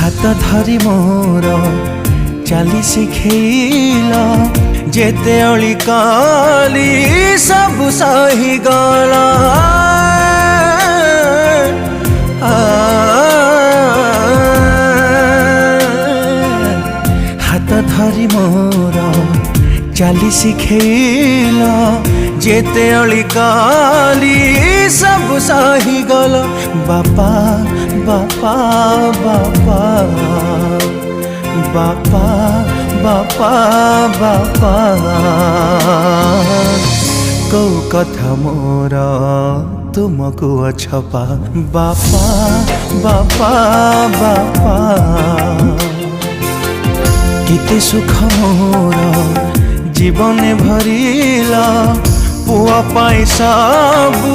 हाथ धरी मोर चाली शिखेल जेते अली काली सब सही गला हाथ धरी मोर चाली शिखेल जेते अली काली सब सही गला बापा बापा बापा बापा बापा बापा कौ कथा मोर तुमको अछपा बापा बापा बापा केते सुख मोर जीवन भरिला पुआ पाई सबू